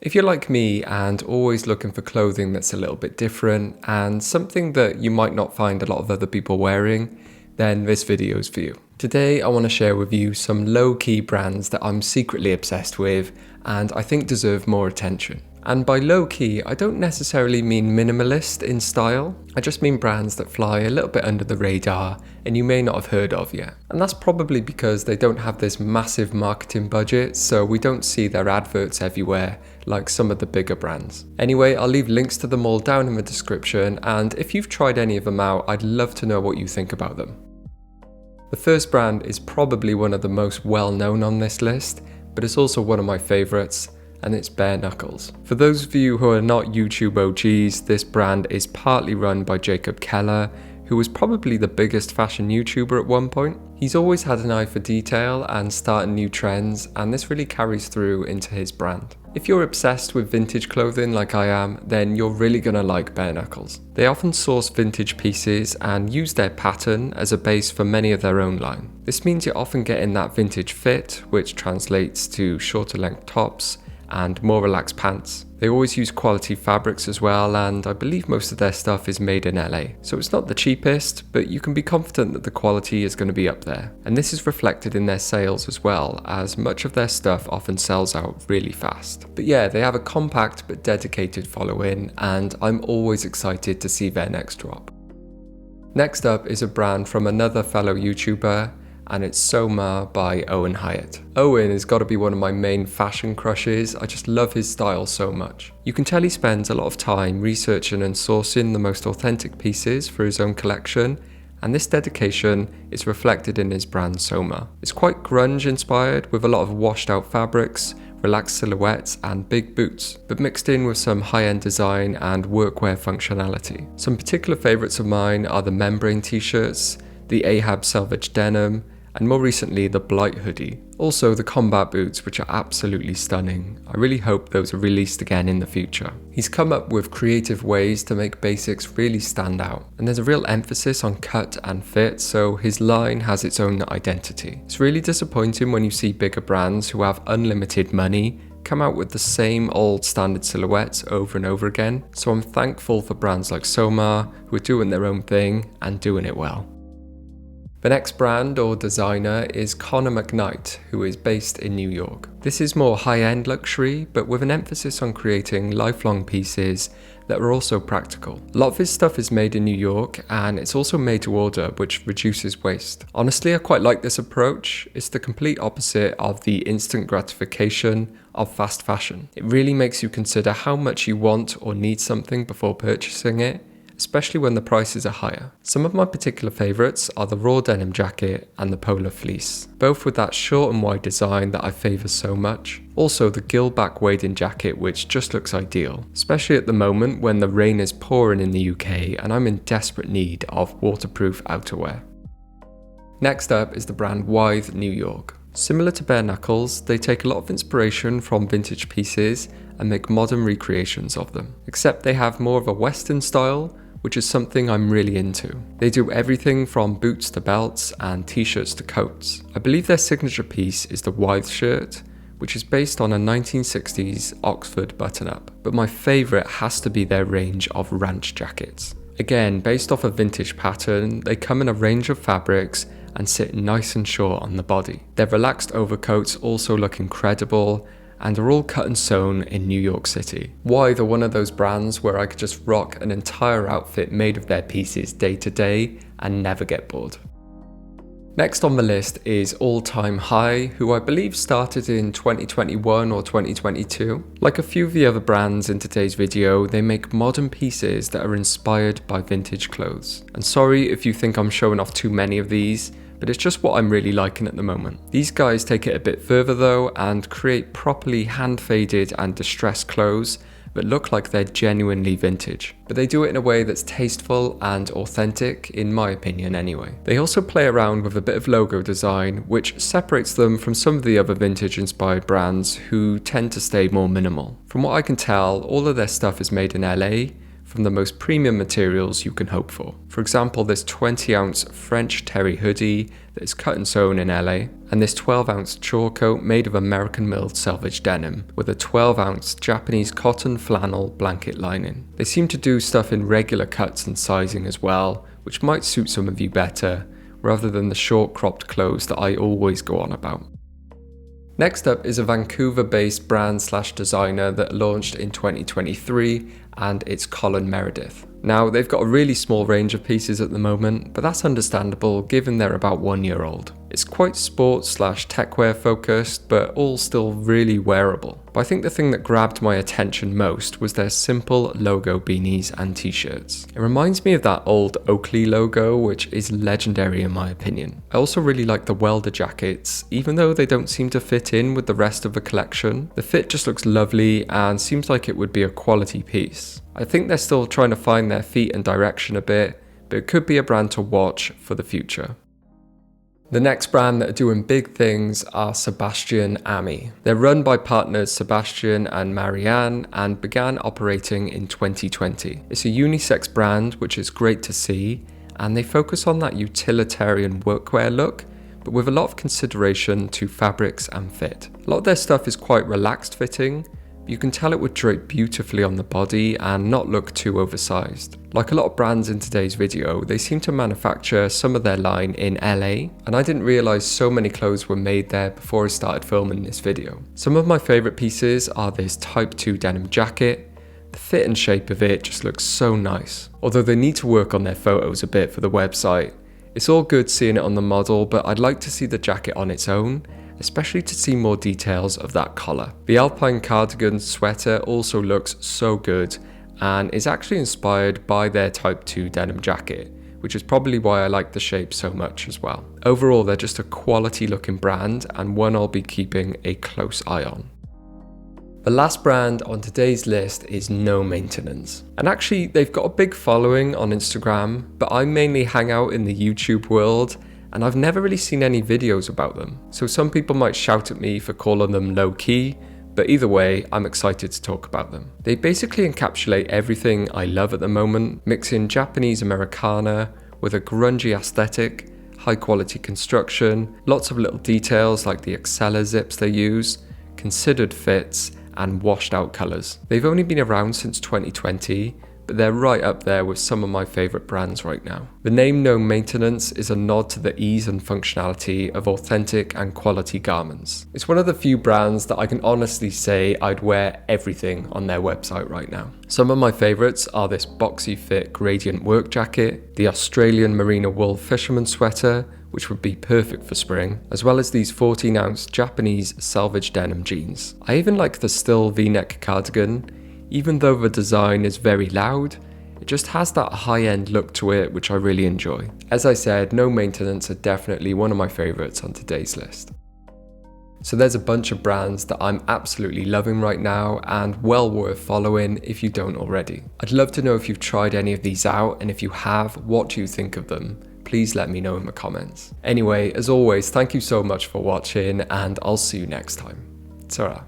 If you're like me and always looking for clothing that's a little bit different and something that you might not find a lot of other people wearing, then this video is for you. Today I want to share with you some low-key brands that I'm secretly obsessed with and I think deserve more attention. And by low-key, I don't necessarily mean minimalist in style, I just mean brands that fly a little bit under the radar and you may not have heard of yet. And that's probably because they don't have this massive marketing budget, so we don't see their adverts everywhere like some of the bigger brands. Anyway, I'll leave links to them all down in the description, and if you've tried any of them out, I'd love to know what you think about them. The first brand is probably one of the most well-known on this list, but it's also one of my favourites, and it's Bareknuckles. For those of you who are not YouTube OGs, this brand is partly run by Jacob Keller, who was probably the biggest fashion YouTuber at one point. He's always had an eye for detail and starting new trends, and this really carries through into his brand. If you're obsessed with vintage clothing like I am, then you're really gonna like Bareknuckles. They often source vintage pieces and use their pattern as a base for many of their own line. This means you're often getting that vintage fit, which translates to shorter length tops and more relaxed pants. They always use quality fabrics as well, and I believe most of their stuff is made in LA. So it's not the cheapest, but you can be confident that the quality is going to be up there. And this is reflected in their sales as well, as much of their stuff often sells out really fast. But yeah, they have a compact but dedicated following, and I'm always excited to see their next drop. Next up is a brand from another fellow YouTuber, and it's SOAR by Owen Hyatt. Owen has got to be one of my main fashion crushes. I just love his style so much. You can tell he spends a lot of time researching and sourcing the most authentic pieces for his own collection, and this dedication is reflected in his brand SOAR. It's quite grunge inspired, with a lot of washed out fabrics, relaxed silhouettes and big boots, but mixed in with some high-end design and workwear functionality. Some particular favourites of mine are the membrane t-shirts, the Ahab selvage denim, and more recently the Blight hoodie. Also the combat boots, which are absolutely stunning. I really hope those are released again in the future. He's come up with creative ways to make basics really stand out, and there's a real emphasis on cut and fit, so his line has its own identity. It's really disappointing when you see bigger brands who have unlimited money come out with the same old standard silhouettes over and over again, so I'm thankful for brands like SOAR who are doing their own thing and doing it well. The next brand or designer is Colin Meredith, who is based in New York. This is more high-end luxury, but with an emphasis on creating lifelong pieces that are also practical. A lot of his stuff is made in New York, and it's also made to order, which reduces waste. Honestly, I quite like this approach. It's the complete opposite of the instant gratification of fast fashion. It really makes you consider how much you want or need something before purchasing it, especially when the prices are higher. Some of my particular favourites are the raw denim jacket and the polar fleece, both with that short and wide design that I favour so much. Also the gill-back wading jacket, which just looks ideal, especially at the moment when the rain is pouring in the UK and I'm in desperate need of waterproof outerwear. Next up is the brand Wythe New York. Similar to Bareknuckles, they take a lot of inspiration from vintage pieces and make modern recreations of them, except they have more of a Western style, which is something I'm really into. They do everything from boots to belts and t-shirts to coats. I believe their signature piece is the Wythe shirt, which is based on a 1960s Oxford button-up, but my favourite has to be their range of ranch jackets. Again, based off a vintage pattern, they come in a range of fabrics and sit nice and short on the body. Their relaxed overcoats also look incredible, and are all cut and sewn in New York City. Wythe are one of those brands where I could just rock an entire outfit made of their pieces day to day and never get bored. Next on the list is Alltime High, who I believe started in 2021 or 2022. Like a few of the other brands in today's video, they make modern pieces that are inspired by vintage clothes. And sorry if you think I'm showing off too many of these, but it's just what I'm really liking at the moment. These guys take it a bit further though and create properly hand-faded and distressed clothes that look like they're genuinely vintage. But they do it in a way that's tasteful and authentic, in my opinion anyway. They also play around with a bit of logo design, which separates them from some of the other vintage-inspired brands who tend to stay more minimal. From what I can tell, all of their stuff is made in LA, from the most premium materials you can hope for. For example, this 20-ounce French terry hoodie that is cut and sewn in LA, and this 12-ounce chore coat made of American-milled selvage denim with a 12-ounce Japanese cotton flannel blanket lining. They seem to do stuff in regular cuts and sizing as well, which might suit some of you better, rather than the short cropped clothes that I always go on about. Next up is a Vancouver-based brand/designer that launched in 2023, and it's Colin Meredith. Now, they've got a really small range of pieces at the moment, but that's understandable given they're about 1 year old. It's quite sports/techwear focused, but all still really wearable. But I think the thing that grabbed my attention most was their simple logo beanies and t-shirts. It reminds me of that old Oakley logo, which is legendary in my opinion. I also really like the welder jackets, even though they don't seem to fit in with the rest of the collection. The fit just looks lovely and seems like it would be a quality piece. I think they're still trying to find their feet and direction a bit, but it could be a brand to watch for the future. The next brand that are doing big things are Sebastian Amy. They're run by partners Sebastian and Marianne and began operating in 2020. It's a unisex brand, which is great to see, and they focus on that utilitarian workwear look, but with a lot of consideration to fabrics and fit. A lot of their stuff is quite relaxed fitting. You can tell it would drape beautifully on the body and not look too oversized. Like a lot of brands in today's video, they seem to manufacture some of their line in LA, and I didn't realise so many clothes were made there before I started filming this video. Some of my favourite pieces are this Type 2 denim jacket. The fit and shape of it just looks so nice. Although they need to work on their photos a bit for the website. It's all good seeing it on the model, but I'd like to see the jacket on its own, especially to see more details of that collar. The Alpine cardigan sweater also looks so good and is actually inspired by their Type 2 denim jacket, which is probably why I like the shape so much as well. Overall, they're just a quality looking brand and one I'll be keeping a close eye on. The last brand on today's list is No Maintenance. And actually, they've got a big following on Instagram, but I mainly hang out in the YouTube world, and I've never really seen any videos about them. So some people might shout at me for calling them low key, but either way, I'm excited to talk about them. They basically encapsulate everything I love at the moment, mixing Japanese Americana with a grungy aesthetic, high quality construction, lots of little details like the Exceller zips they use, considered fits, and washed out colours. They've only been around since 2020, but they're right up there with some of my favourite brands right now. The name No Maintenance is a nod to the ease and functionality of authentic and quality garments. It's one of the few brands that I can honestly say I'd wear everything on their website right now. Some of my favourites are this boxy fit gradient work jacket, the Australian merino wool fisherman sweater, which would be perfect for spring, as well as these 14-ounce Japanese selvage denim jeans. I even like the still V-neck cardigan. Even though the design is very loud, it just has that high-end look to it, which I really enjoy. As I said, No Maintenance are definitely one of my favourites on today's list. So there's a bunch of brands that I'm absolutely loving right now and well worth following if you don't already. I'd love to know if you've tried any of these out, and if you have, what do you think of them? Please let me know in the comments. Anyway, as always, thank you so much for watching, and I'll see you next time. Ta-ra.